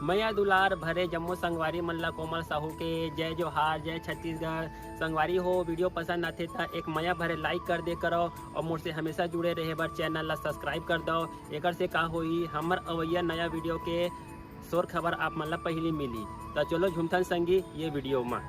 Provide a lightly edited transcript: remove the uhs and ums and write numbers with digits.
मैया दुलार भरे जम्मो संगवारी मन ला कोमल साहू के जय जोहार, जय छत्तीसगढ़। संगवारी हो वीडियो पसंद आथे तो एक मैया भरे लाइक कर दे करो और मुझसे हमेशा जुड़े रहे बर चैनल ला सब्सक्राइब कर दो। एकर से का होई हमर अवैया नया वीडियो के शोर खबर आप मन ला पहली मिली। तो चलो झुमथन संगी ये वीडियो में।